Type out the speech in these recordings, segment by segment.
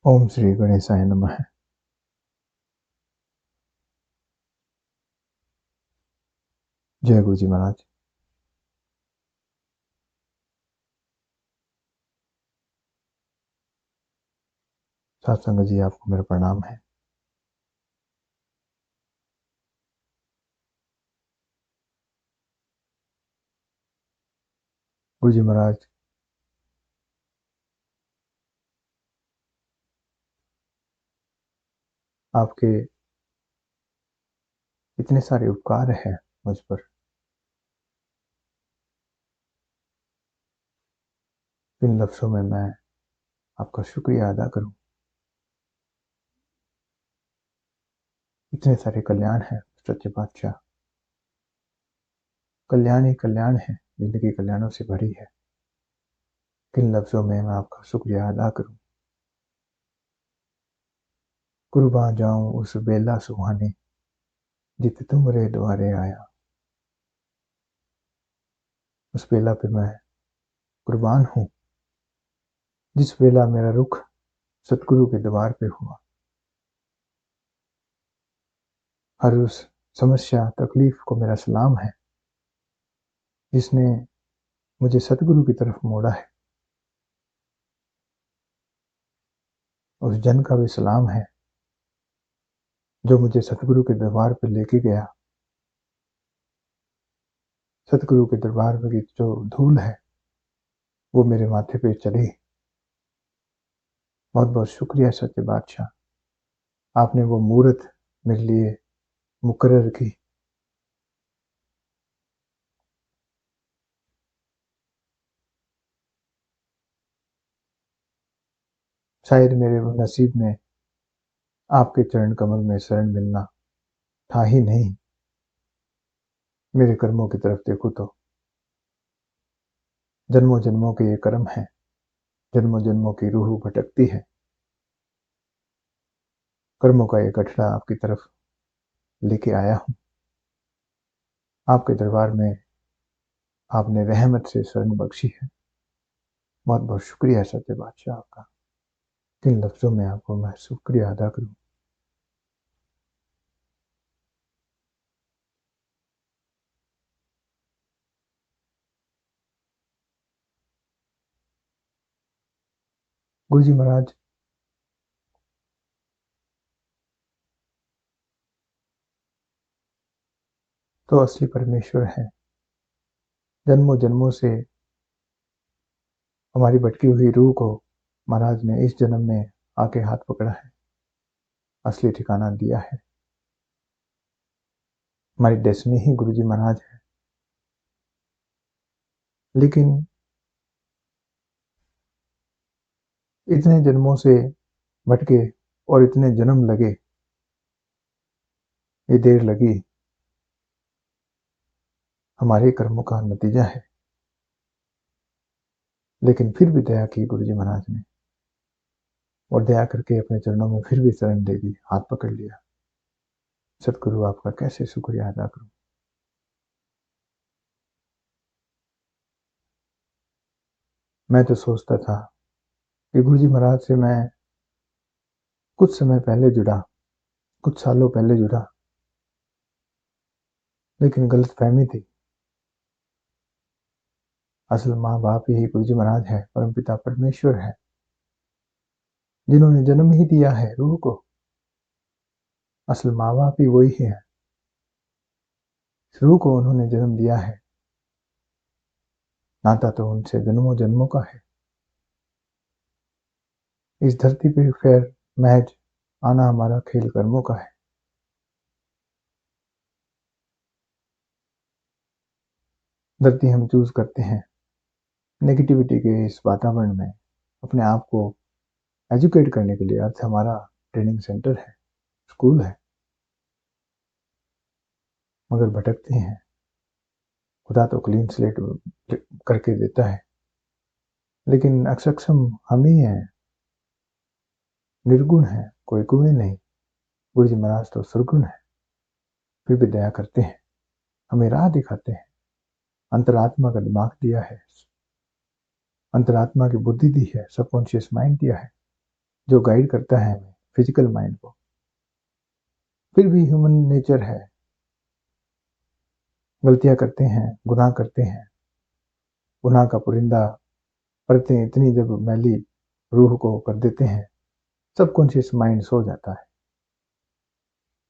ओम श्री गणेशाय नमः। जय गुरु जी महाराज। सत्संग जी, आपको मेरा प्रणाम है। गुरु जी महाराज, आपके इतने सारे उपकार हैं मुझ पर, इन लफ्जों में मैं आपका शुक्रिया अदा करूं। इतने सारे कल्याण हैं सच्चे बादशाह, कल्याण ही कल्याण है, जिंदगी कल्याणों से भरी है। किन लफ्जों में मैं आपका शुक्रिया अदा करूं। कुर्बान जाऊं उस बेला सुहाने, जित तुम रे द्वारे आया। उस बेला पे मैं कुर्बान हूं, जिस बेला मेरा रुख सतगुरु के द्वार पे हुआ। हर उस समस्या तकलीफ को मेरा सलाम है, जिसने मुझे सतगुरु की तरफ मोड़ा है। उस जन का भी सलाम है जो मुझे सतगुरु के दरबार पर लेके गया। सतगुरु के दरबार में की जो धूल है वो मेरे माथे पे चढ़ी। बहुत बहुत शुक्रिया सच्चे बादशाह, आपने वो मूर्त मेरे लिए मुकर्रर की। शायद मेरे नसीब में आपके चरण कमल में शरण मिलना था ही नहीं। मेरे कर्मों की तरफ देखो तो जन्मों जन्मों के ये कर्म है, जन्मों जन्मों की रूह भटकती है। कर्मों का ये गठड़ा आपकी तरफ लेके आया हूं। आपके दरबार में आपने रहमत से शरण बख्शी है। बहुत बहुत शुक्रिया सच्चे बादशाह आपका। किन लफ्जों में आपको मैं शुक्रिया अदा करूं। गुरु जी महाराज, तो असली परमेश्वर है। जन्मों जन्मों से हमारी भटकी हुई रूह को महाराज ने इस जन्म में आके हाथ पकड़ा है, असली ठिकाना दिया है। हमारी डेस्टिनी ही गुरु जी महाराज है। लेकिन इतने जन्मों से भटके और इतने जन्म लगे, ये देर लगी, हमारे कर्मों का नतीजा है। लेकिन फिर भी दया की गुरु जी महाराज ने, और दया करके अपने चरणों में फिर भी शरण दे दी, हाथ पकड़ लिया। सतगुरु आपका कैसे शुक्रिया अदा करूं। मैं तो सोचता था कि गुरु जी महाराज से मैं कुछ समय पहले जुड़ा, कुछ सालों पहले जुड़ा, लेकिन गलत फहमी थी। असल माँ बाप यही गुरु जी महाराज है, परमपिता परमेश्वर है, जिन्होंने जन्म ही दिया है रूह को। असल माँ बाप ही वही है, रूह को उन्होंने जन्म दिया है। नाता तो उनसे जन्मों जन्मों का है। इस धरती पे खैर महज आना हमारा खेल कर्मों का है। धरती हम चूज करते हैं नेगेटिविटी के इस वातावरण में अपने आप को एजुकेट करने के लिए। अर्थ हमारा ट्रेनिंग सेंटर है, स्कूल है, मगर भटकते हैं। खुदा तो क्लीन स्लेट करके देता है, लेकिन अक्षम हम ही हैं, निर्गुण है, कोई गुण नहीं। गुरु जी महाराज तो सुरगुण है, फिर भी दया करते हैं, हमें राह दिखाते हैं। अंतरात्मा का दिमाग दिया है, अंतरात्मा की बुद्धि दी है, सबकॉन्शियस माइंड दिया है। जो गाइड करता है हमें फिजिकल माइंड को। फिर भी ह्यूमन नेचर है, गलतियां करते हैं, गुनाह करते हैं। गुनाह का पुरिंदा परतें इतनी जब मैली रूह को कर देते हैं, सबकॉन्शियस माइंड सो जाता है।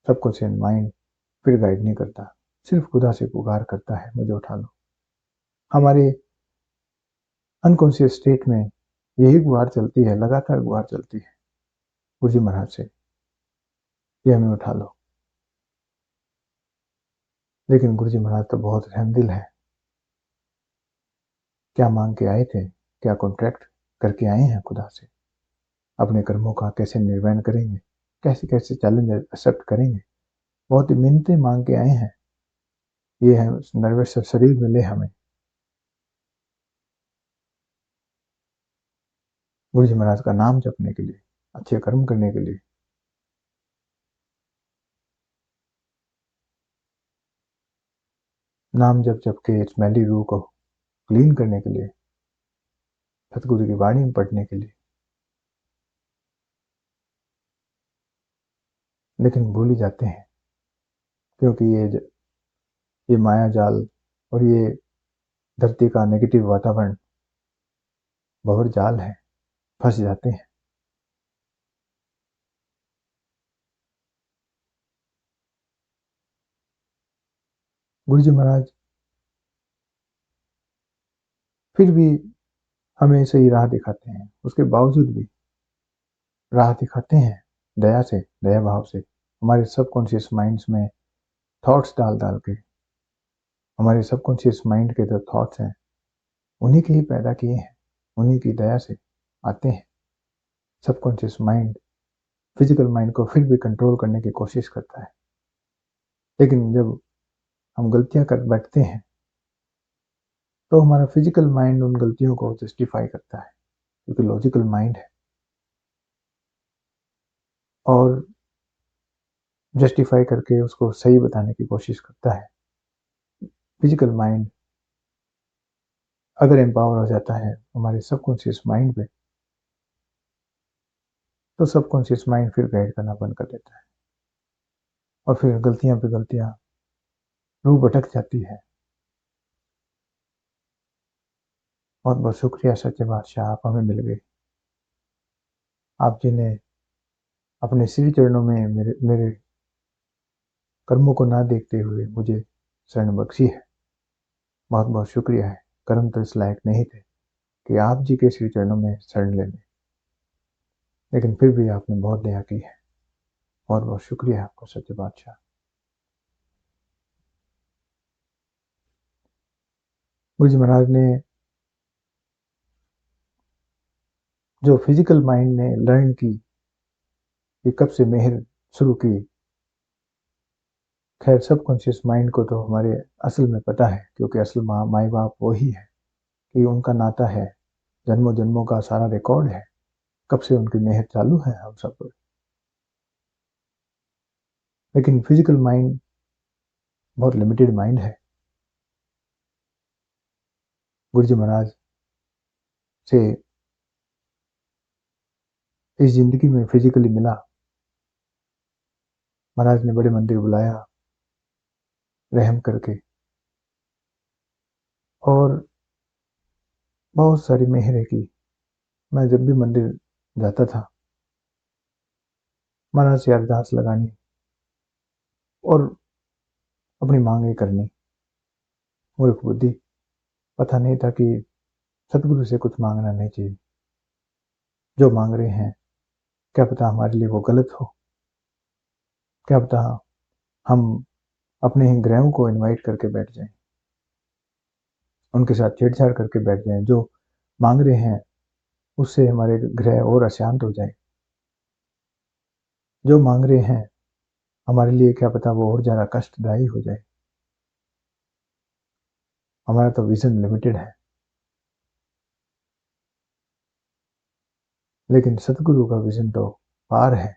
सबकॉन्शियस माइंड फिर गाइड नहीं करता, सिर्फ खुदा से पुकार करता है, मुझे उठा लो। हमारे अनकॉन्शियस स्टेट में यही गुहार चलती है, लगातार गुहार चलती है गुरुजी महाराज से, ये हमें उठा लो। लेकिन गुरुजी महाराज तो बहुत रहमदिल है। क्या मांग के आए थे, क्या कॉन्ट्रैक्ट करके आए हैं खुदा से, अपने कर्मों का कैसे निर्वहन करेंगे, कैसे कैसे चैलेंज एक्सेप्ट करेंगे, बहुत ही मिन्नतें मांग के आए हैं। ये है नर्वस शरीर मिले हमें गुरुजी महाराज का नाम जपने के लिए, अच्छे कर्म करने के लिए। नाम जप जप के स्मेली रूह को क्लीन करने के लिए, सतगुरु की वाणी में पढ़ने के लिए। लेकिन भूल ही जाते हैं, क्योंकि ये माया जाल और ये धरती का नेगेटिव वातावरण भंवर जाल है, फंस जाते हैं। गुरुजी महाराज फिर भी हमें सही राह दिखाते हैं, उसके बावजूद भी राह दिखाते हैं दया से, दया भाव से, हमारे सबकॉन्शियस माइंड्स में थॉट्स डाल डाल के। हमारे सबकॉन्शियस माइंड के जो थॉट्स हैं उन्हीं के ही पैदा किए हैं, उन्हीं की दया से आते हैं। सबकॉन्शियस माइंड फिजिकल माइंड को फिर भी कंट्रोल करने की कोशिश करता है, लेकिन जब हम गलतियां कर बैठते हैं तो हमारा फिजिकल माइंड उन गलतियों को जस्टिफाई करता है, क्योंकि लॉजिकल माइंड है, और जस्टिफाई करके उसको सही बताने की कोशिश करता है। फिजिकल माइंड अगर एम्पावर हो जाता है हमारे सबकॉन्शियस माइंड पे, तो सबकॉन्शियस माइंड फिर गाइड करना बंद कर देता है, और फिर गलतियां पे गलतियां रूह भटक जाती है। बहुत बहुत शुक्रिया सच्चे बादशाह, आप हमें मिल गए। आप जिन्हें अपने श्री चरणों में मेरे कर्मों को ना देखते हुए मुझे शरण बख्शी है, बहुत बहुत शुक्रिया है। कर्म तो इस लायक नहीं थे कि आप जी के श्री चरणों में शरण लेने, लेकिन फिर भी आपने बहुत दया की है। बहुत बहुत शुक्रिया आपका सच्चे बादशाह। गुरुजी महाराज ने जो फिजिकल माइंड ने लर्न की कि कब से मेहर शुरू की, खैर सबकॉन्शियस माइंड को तो हमारे असल में पता है, क्योंकि असल माई बाप वो ही है, कि उनका नाता है, जन्मों जन्मों का सारा रिकॉर्ड है, कब से उनकी मेहर चालू है हम सब पर। लेकिन फिजिकल माइंड बहुत लिमिटेड माइंड है। गुरुजी महाराज से इस जिंदगी में फिजिकली मिला, महाराज ने बड़े मंदिर बुलाया रहम करके, और बहुत सारी मेहरें की। मैं जब भी मंदिर जाता था, महाराज से अरदास लगानी और अपनी मांगे करनी। मूर्ख बुद्धि, पता नहीं था कि सतगुरु से कुछ मांगना नहीं चाहिए। जो मांग रहे हैं क्या पता हमारे लिए वो गलत हो, क्या पता हम अपने ही ग्रहों को इनवाइट करके बैठ जाएं, उनके साथ छेड़छाड़ करके बैठ जाएं। जो मांग रहे हैं उससे हमारे ग्रह और अशांत हो जाए। जो मांग रहे हैं हमारे लिए क्या पता वो और ज्यादा कष्टदायी हो जाए। हमारा तो विजन लिमिटेड है, लेकिन सतगुरु का विजन तो पार है।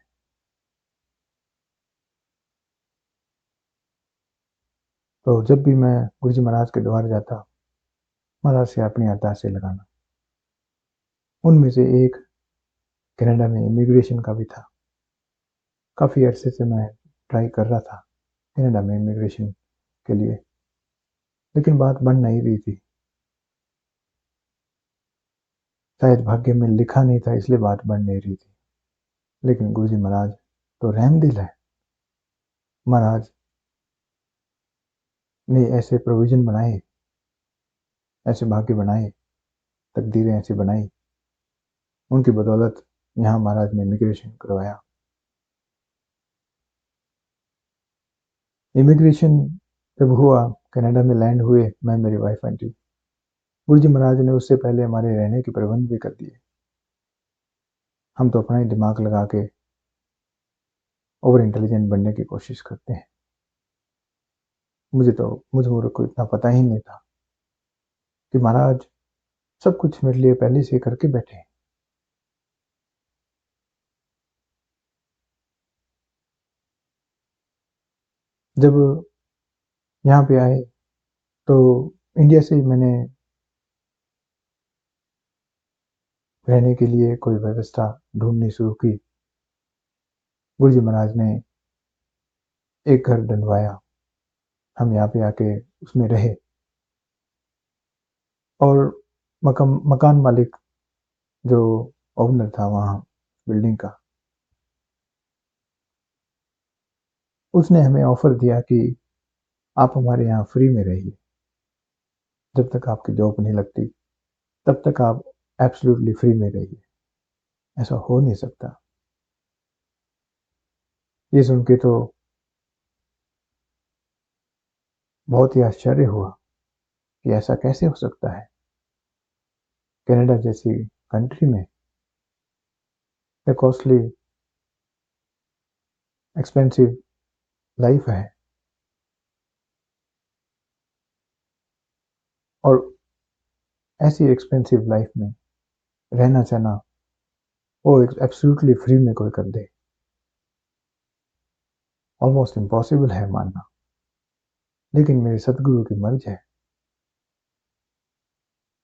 तो जब भी मैं गुरुजी महाराज के द्वार जाता, महाराज से अपनी अरदासें लगाना। उनमें से एक कनाडा में इमिग्रेशन का भी था। काफ़ी अरसे से मैं ट्राई कर रहा था कनाडा में इमिग्रेशन के लिए, लेकिन बात बन नहीं रही थी। शायद भाग्य में लिखा नहीं था, इसलिए बात बन नहीं रही थी। लेकिन गुरुजी महाराज तो रहमदिल है। महाराज ने ऐसे प्रोविजन बनाए, ऐसे भाग्य बनाए, तकदीरें ऐसी बनाई, उनकी बदौलत यहाँ महाराज ने इमिग्रेशन करवाया। इमिग्रेशन जब हुआ, कनाडा में लैंड हुए, मैं, मेरी वाइफ आंटी, गुरुजी महाराज ने उससे पहले हमारे रहने के प्रबंध भी कर दिए। हम तो अपना ही दिमाग लगा के ओवर इंटेलिजेंट बनने की कोशिश करते हैं। मुझ मूर्ख को इतना पता ही नहीं था कि महाराज सब कुछ मेरे लिए पहले से करके बैठे हैं। जब यहाँ पे आए तो इंडिया से मैंने रहने के लिए कोई व्यवस्था ढूंढनी शुरू की। गुरुजी महाराज ने एक घर डलवाया, हम यहाँ पे आके उसमें रहे। और मकान मालिक जो ओनर था वहाँ बिल्डिंग का, उसने हमें ऑफर दिया कि आप हमारे यहाँ फ्री में रहिए, जब तक आपकी जॉब नहीं लगती तब तक आप एब्सोल्युटली फ्री में रहिए। ऐसा हो नहीं सकता। ये सुन के तो बहुत ही आश्चर्य हुआ कि ऐसा कैसे हो सकता है। कनाडा जैसी कंट्री में कॉस्टली एक्सपेंसिव लाइफ है, और ऐसी एक्सपेंसिव लाइफ में रहना चाहना वो एब्सोल्युटली फ्री में कोई कर दे, ऑलमोस्ट इम्पॉसिबल है मानना। लेकिन मेरे सदगुरु की मर्ज है,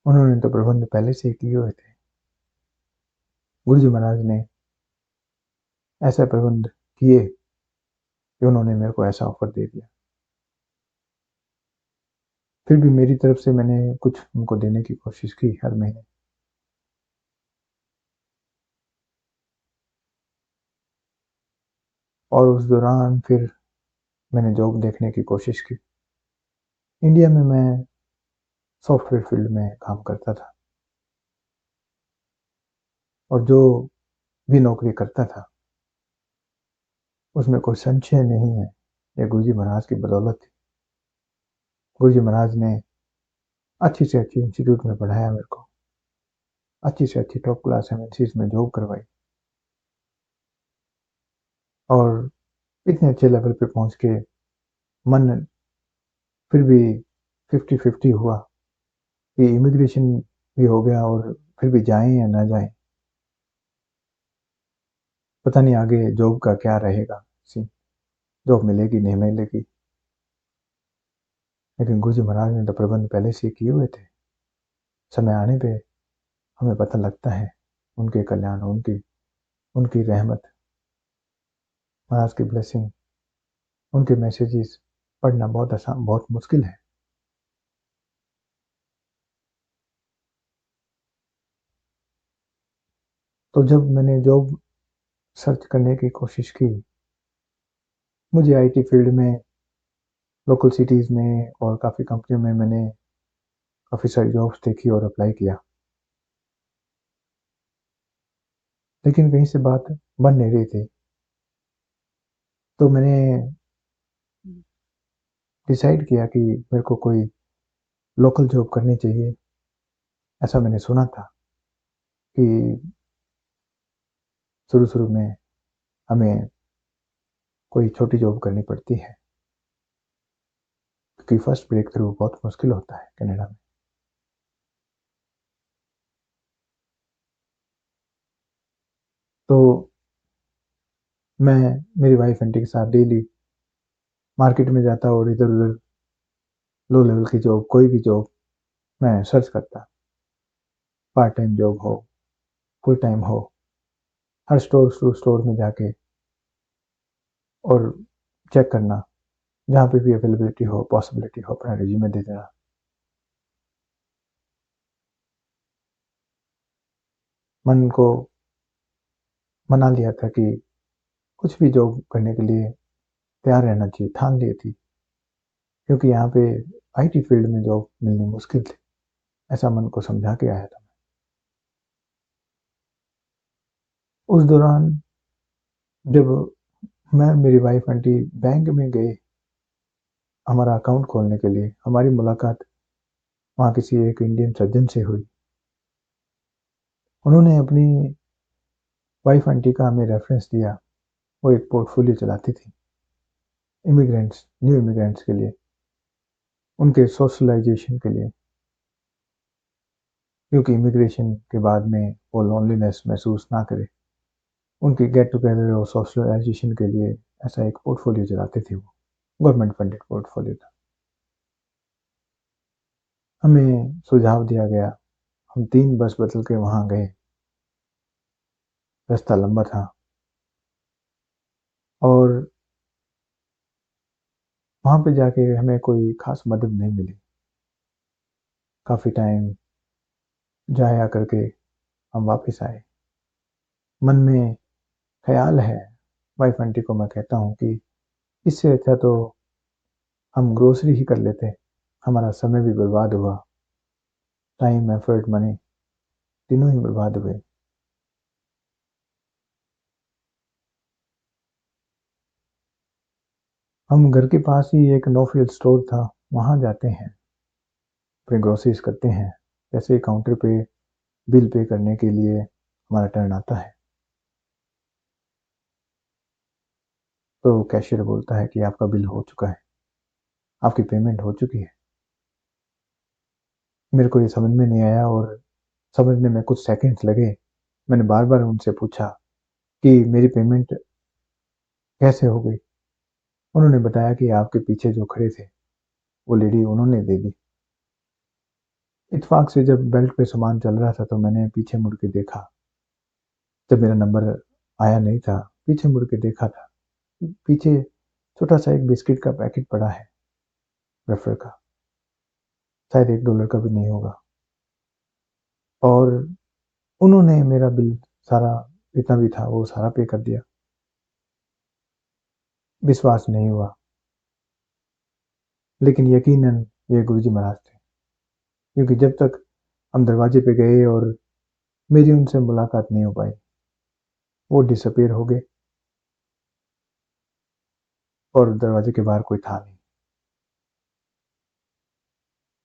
उन्होंने तो प्रबंध पहले से ही किए हुए थे। गुरुजी महाराज ने ऐसा प्रबंध किए कि उन्होंने मेरे को ऐसा ऑफर दे दिया। फिर भी मेरी तरफ से मैंने कुछ उनको देने की कोशिश की हर महीने। और उस दौरान फिर मैंने जॉब देखने की कोशिश की। इंडिया में मैं सॉफ्टवेयर फील्ड में काम करता था, और जो भी नौकरी करता था उसमें कोई संशय नहीं है, ये गुरुजी महाराज की बदौलत थी। गुरुजी महाराज ने अच्छी से अच्छी इंस्टीट्यूट में पढ़ाया मेरे को, अच्छी से अच्छी टॉप क्लास एमएनसीज में जॉब करवाई, और इतने अच्छे लेवल पे पहुंच के मन फिर भी 50-50 हुआ कि इमिग्रेशन भी हो गया और फिर भी जाएं या ना जाएं। पता नहीं आगे जॉब का क्या रहेगा, जॉब मिलेगी नहीं मिलेगी। लेकिन गुरुजी महाराज ने तो प्रबंध पहले से किए हुए थे। समय आने पे हमें पता लगता है उनके कल्याण, उनकी उनकी रहमत, महाराज की ब्लेसिंग, उनके मैसेजेस पढ़ना बहुत आसान, बहुत मुश्किल है। तो जब मैंने जॉब सर्च करने की कोशिश की, मुझे आईटी फील्ड में लोकल सिटीज़ में और काफ़ी कंपनियों में मैंने काफ़ी सारी जॉब्स देखी और अप्लाई किया, लेकिन कहीं से बात बन नहीं रही थी। तो मैंने डिसाइड किया कि मेरे को कोई लोकल जॉब करनी चाहिए। ऐसा मैंने सुना था कि शुरू शुरू में हमें कोई छोटी जॉब करनी पड़ती है, क्योंकि फर्स्ट ब्रेक थ्रू बहुत मुश्किल होता है कनाडा में। तो मैं मेरी वाइफ आंटी के साथ डेली मार्केट में जाता और इधर उधर लो लेवल की जॉब, कोई भी जॉब मैं सर्च करता, पार्ट टाइम जॉब हो, फुल टाइम हो, हर स्टोर टू स्टोर में जाके और चेक करना, जहाँ पे भी अवेलेबिलिटी हो, पॉसिबिलिटी हो, अपना रिज्यूमे दे देना। मन को मना लिया था कि कुछ भी जॉब करने के लिए तैयार रहना चाहिए, ठान ली थी, क्योंकि यहाँ पे आईटी फील्ड में जॉब मिलनी मुश्किल थी। ऐसा मन को समझा के आया था। उस दौरान जब मैं मेरी वाइफ आंटी बैंक में गए हमारा अकाउंट खोलने के लिए, हमारी मुलाकात वहाँ किसी एक इंडियन सज्जन से हुई। उन्होंने अपनी वाइफ आंटी का हमें रेफरेंस दिया। वो एक पोर्टफोलियो चलाती थी इमिग्रेंट्स, न्यू इमिग्रेंट्स के लिए, उनके सोशलाइजेशन के लिए, क्योंकि इमिग्रेशन के बाद में वो लोनलीनेस महसूस ना करे, उनके गेट टुगेदर और सोशलाइजेशन के लिए ऐसा एक पोर्टफोलियो चलाते थे। वो गवर्नमेंट फंडेड पोर्टफोलियो था। हमें सुझाव दिया गया, हम 3 बस बदल के वहाँ गए। रास्ता लंबा था और वहाँ पे जाके हमें कोई खास मदद नहीं मिली। काफ़ी टाइम जाया करके हम वापस आए। मन में ख्याल है, वाइफ आंटी को मैं कहता हूँ कि इससे अच्छा तो हम ग्रोसरी ही कर लेते। हमारा समय भी बर्बाद हुआ, टाइम, एफर्ट, मनी तीनों ही बर्बाद हुए। हम घर के पास ही एक नो फ्रिल स्टोर था, वहाँ जाते हैं, फिर ग्रोसरीज करते हैं। जैसे काउंटर पे बिल पे करने के लिए हमारा टर्न आता है, तो कैशियर बोलता है कि आपका बिल हो चुका है, आपकी पेमेंट हो चुकी है। मेरे को ये समझ में नहीं आया और समझने में कुछ सेकंड्स लगे। मैंने बार बार उनसे पूछा कि मेरी पेमेंट कैसे हो गई। उन्होंने बताया कि आपके पीछे जो खड़े थे वो लेडी, उन्होंने दे दी। इत्तेफाक से जब बेल्ट पे सामान चल रहा था तो मैंने पीछे मुड़ के देखा। जब मेरा नंबर आया नहीं था, पीछे मुड़ के देखा था, पीछे छोटा सा एक बिस्किट का पैकेट पड़ा है, वेफर का, शायद $1 का भी नहीं होगा। और उन्होंने मेरा बिल सारा, जितना भी था वो सारा पे कर दिया। विश्वास नहीं हुआ, लेकिन यकीनन ये गुरुजी महाराज थे, क्योंकि जब तक हम दरवाजे पे गए और मेरी उनसे मुलाकात नहीं हो पाई, वो डिसअपीयर हो गए और दरवाजे के बाहर कोई था नहीं।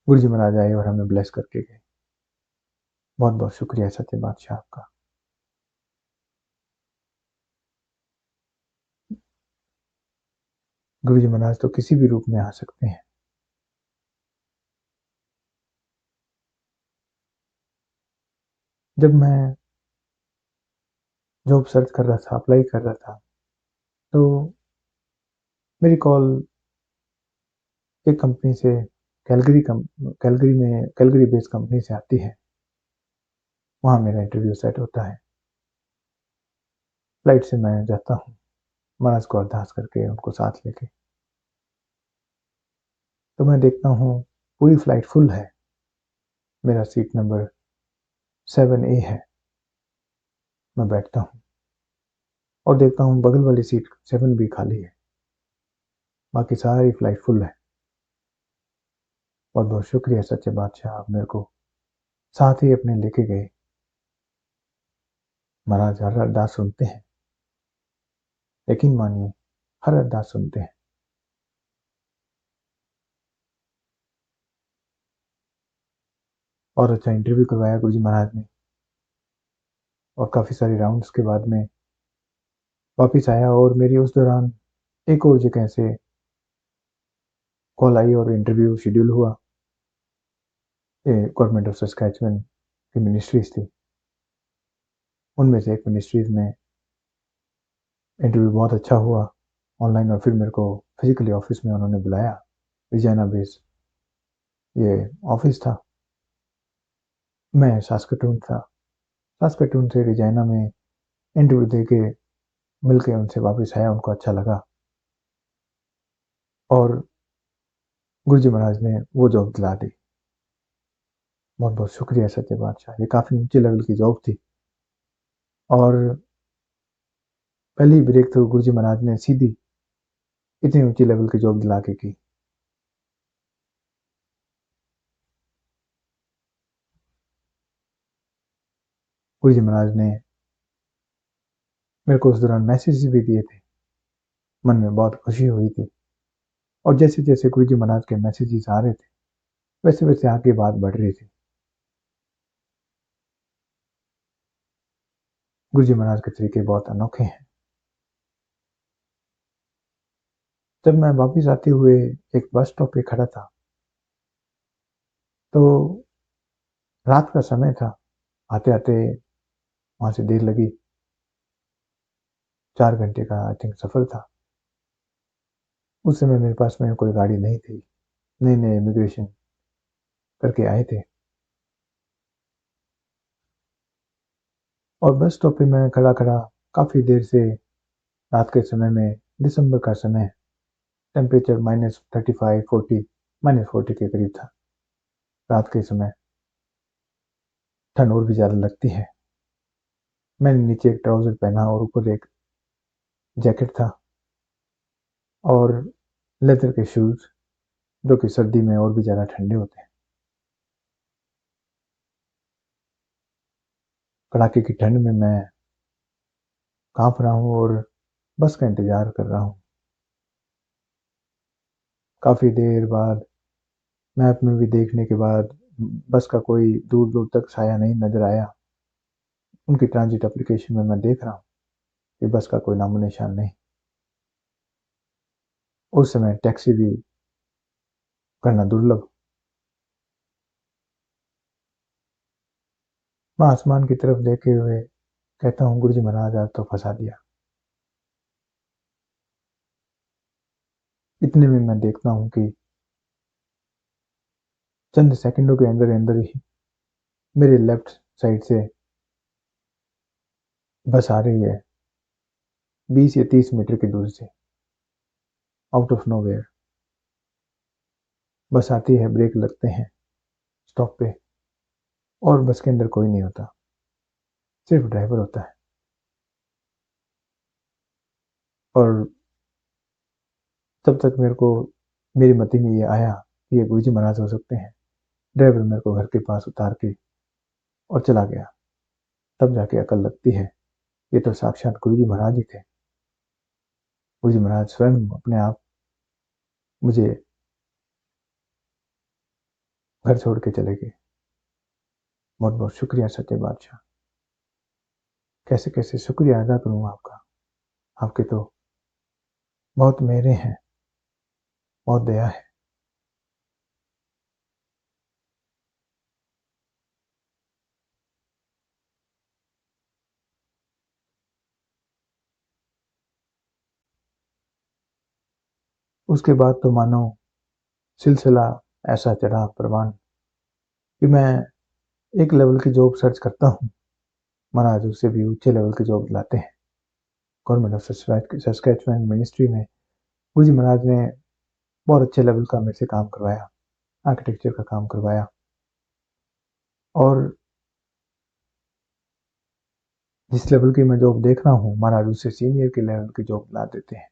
गुरुजी महाराज आए और हमें ब्लेस करके गए। बहुत बहुत शुक्रिया सत्य बादशाह आपका। गुरुजी महाराज तो किसी भी रूप में आ सकते हैं। जब मैं जॉब सर्च कर रहा था, अप्लाई कर रहा था, तो मेरी कॉल एक कंपनी से, कैलगरी बेस्ड कंपनी से आती है। वहाँ मेरा इंटरव्यू सेट होता है। फ्लाइट से मैं जाता हूँ, महाराज को अरदास करके उनको साथ लेके। तो मैं देखता हूँ पूरी फ्लाइट फुल है। मेरा सीट नंबर 7A है। मैं बैठता हूँ और देखता हूँ बगल वाली सीट 7B खाली है, बाकी सारी फ्लाइट फुल है। बहुत बहुत शुक्रिया सच्चे बादशाह, आप मेरे को साथ ही अपने लेके गए। महाराज हर अरदास सुनते हैं, यकीन मानिए, हर अरदास सुनते हैं। और अच्छा इंटरव्यू करवाया गुरुजी महाराज ने, और काफ़ी सारे राउंड्स के बाद में वापस आया और मेरी उस दौरान एक और जगह से कॉल आई और इंटरव्यू शेड्यूल हुआ। ये गवर्नमेंट ऑफ सस्कैचुअन की मिनिस्ट्रीज थी, उनमें से एक मिनिस्ट्रीज में इंटरव्यू बहुत अच्छा हुआ ऑनलाइन, और फिर मेरे को फिजिकली ऑफिस में उन्होंने बुलाया। रिजाइना बेस ये ऑफिस था। मैं सास्कटून था, सास्कटून से रिजाइना में इंटरव्यू दे के मिल के उनसे वापस आया, उनको अच्छा लगा और गुरुजी महाराज ने वो जॉब दिला दी। बहुत बहुत शुक्रिया सच्चे बादशाह। ये काफ़ी ऊंचे लेवल की जॉब थी और पहली ब्रेक थ्रू गुरुजी महाराज ने सीधी इतनी ऊंची लेवल की जॉब दिला के की। गुरुजी महाराज ने मेरे को उस दौरान मैसेज भी दिए थे, मन में बहुत खुशी हुई थी और जैसे जैसे गुरुजी महाराज के मैसेजेस आ रहे थे वैसे वैसे आगे बात बढ़ रही थी। गुरुजी महाराज के तरीके बहुत अनोखे हैं। जब मैं वापस आते हुए एक बस स्टॉप पे खड़ा था तो रात का समय था, आते आते वहां से देर लगी, 4 घंटे का आई थिंक सफर था। उस समय मेरे पास में कोई गाड़ी नहीं थी, नए नए इमिग्रेशन करके आए थे और बस स्टॉप पे मैं खड़ा खड़ा काफ़ी देर से, रात के समय में, दिसंबर का समय, टेम्परेचर -35 40 -40 के करीब था। रात के समय ठंड और भी ज़्यादा लगती है। मैंने नीचे एक ट्राउज़र पहना और ऊपर एक जैकेट था और लेदर के शूज़ जो कि सर्दी में और भी ज़्यादा ठंडे होते हैं। कड़ाके की ठंड में मैं काँप रहा हूँ और बस का इंतज़ार कर रहा हूँ। काफ़ी देर बाद मैप में भी देखने के बाद बस का कोई दूर दूर तक साया नहीं नज़र आया। उनकी ट्रांजिट एप्लीकेशन में मैं देख रहा हूँ कि बस का कोई नामो निशान नहीं। उस समय टैक्सी भी करना दुर्लभ। मैं आसमान की तरफ देखे हुए कहता हूँ, गुरुजी महाराज आज तो फंसा दिया। इतने में मैं देखता हूँ कि चंद सेकंडों के अंदर अंदर ही मेरे लेफ्ट साइड से बस आ रही है, 20 या 30 मीटर की दूरी से, आउट ऑफ नोवेयर। बस आती है, ब्रेक लगते हैं स्टॉप पे और बस के अंदर कोई नहीं होता, सिर्फ ड्राइवर होता है। और तब तक मेरे को, मेरी मति में ये आया कि ये गुरुजी महाराज हो सकते हैं। ड्राइवर मेरे को घर के पास उतार के और चला गया। तब जाके अकल लगती है, ये तो साक्षात गुरुजी महाराज ही थे। गुरुजी महाराज स्वयं अपने आप मुझे घर छोड़ के चले गए। बहुत बहुत शुक्रिया सच्चे बादशाह। कैसे कैसे शुक्रिया अदा करूँ आपका। आपके तो बहुत मेहरे हैं, बहुत दया है। उसके बाद तो मानो सिलसिला ऐसा चढ़ा परवान कि मैं एक लेवल की जॉब सर्च करता हूँ, महाराज उससे भी ऊंचे लेवल की जॉब दिलाते हैं। गवर्नमेंट ऑफ सस्केचुअन मिनिस्ट्री में गुरुजी महाराज ने बहुत अच्छे लेवल का मेरे से काम करवाया, आर्किटेक्चर का काम करवाया और जिस लेवल की मैं जॉब देख रहा हूँ महाराज उससे सीनियर के लेवल की जॉब ला देते हैं।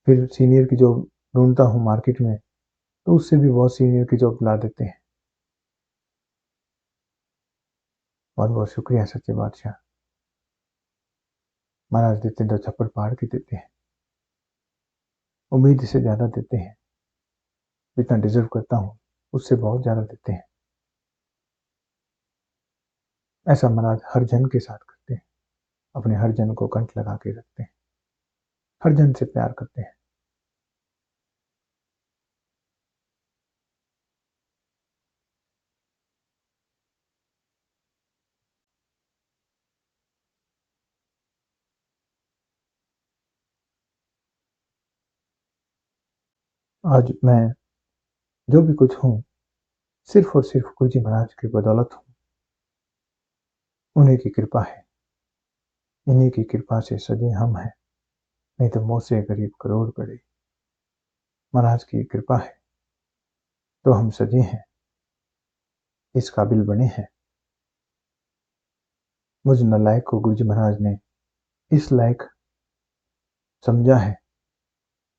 फिर सीनियर की जॉब ढूंढता हूँ मार्केट में तो उससे भी बहुत सीनियर की जॉब ला देते हैं। बहुत बहुत शुक्रिया सच्चे बादशाह। महाराज देते तो छप्पड़ फाड़ के देते हैं, उम्मीद से ज़्यादा देते हैं, जितना डिजर्व करता हूँ उससे बहुत ज़्यादा देते हैं। ऐसा महाराज हर जन के साथ करते हैं, अपने हर जन को कंठ लगा के रखते हैं, हर जन से प्यार करते हैं। आज मैं जो भी कुछ हूँ सिर्फ और सिर्फ गुरुजी महाराज की बदौलत हूँ। उन्हीं की कृपा है, इन्हीं की कृपा से सजे हम हैं, नहीं तो मुझसे गरीब करोड़ पड़े। महाराज की कृपा है तो हम सजे हैं, इस काबिल बने हैं। मुझ नालायक को गुरुजी महाराज ने इस लायक समझा है।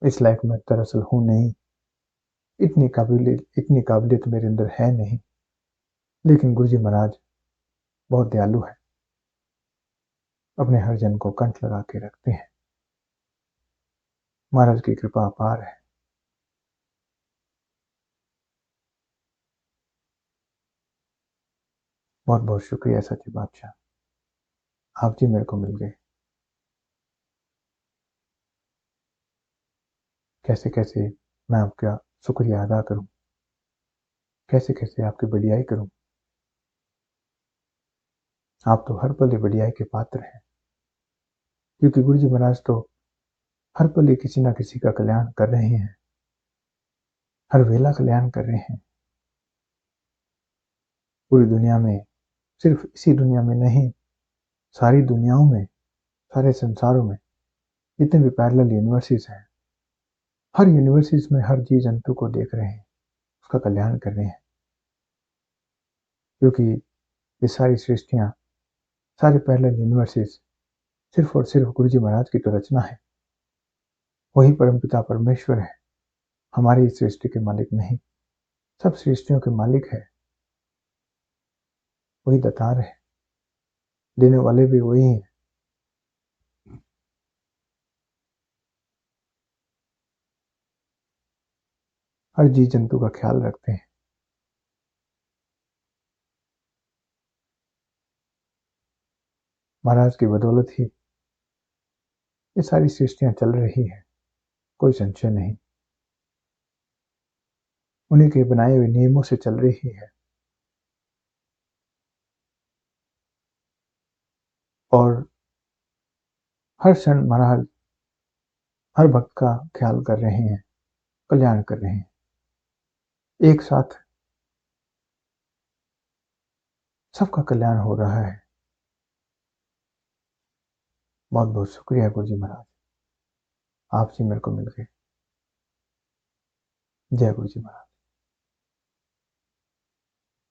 इस लायक मैं दरअसल हूं नहीं, इतनी काबिलियत मेरे अंदर है नहीं, लेकिन गुरुजी महाराज बहुत दयालु है, अपने हर जन को कंठ लगा के रखते हैं। महाराज की कृपा अपार है। बहुत बहुत शुक्रिया सच्चे बादशाह, आप जी मेरे को मिल गए। कैसे कैसे मैं आपका शुक्रिया अदा करूं, कैसे कैसे आपकी बढ़ियाई करूं। आप तो हर पल बढ़ियाई के पात्र हैं, क्योंकि गुरुजी महाराज तो हर पल किसी ना किसी का कल्याण कर रहे हैं, हर वेला कल्याण कर रहे हैं। पूरी दुनिया में, सिर्फ इसी दुनिया में नहीं, सारी दुनियाओं में, सारे संसारों में जितने भी पैरेलल यूनिवर्सिटीज हैं, हर यूनिवर्सिटीज में हर जीव जंतु को देख रहे हैं, उसका कल्याण कर रहे हैं। क्योंकि ये सारी सृष्टियां, सारे पैरेलल यूनिवर्सिटीज सिर्फ और सिर्फ गुरुजी महाराज की तो रचना है। वही परमपिता परमेश्वर है, हमारी इस सृष्टि के मालिक नहीं, सब सृष्टियों के मालिक है। वही दातार है, देने वाले भी वही हैं। हर जीव जंतु का ख्याल रखते हैं। महाराज की बदौलत ही ये सारी सृष्टियां चल रही है, कोई संशय नहीं। उन्हीं के बनाए हुए नियमों से चल रही है, और हर क्षण महाराज हर भक्त का ख्याल कर रहे हैं, कल्याण कर रहे हैं। एक साथ सबका कल्याण हो रहा है। बहुत बहुत शुक्रिया गुरुजी महाराज, आप जी मेरे को मिल गए। जय गुरुजी महाराज।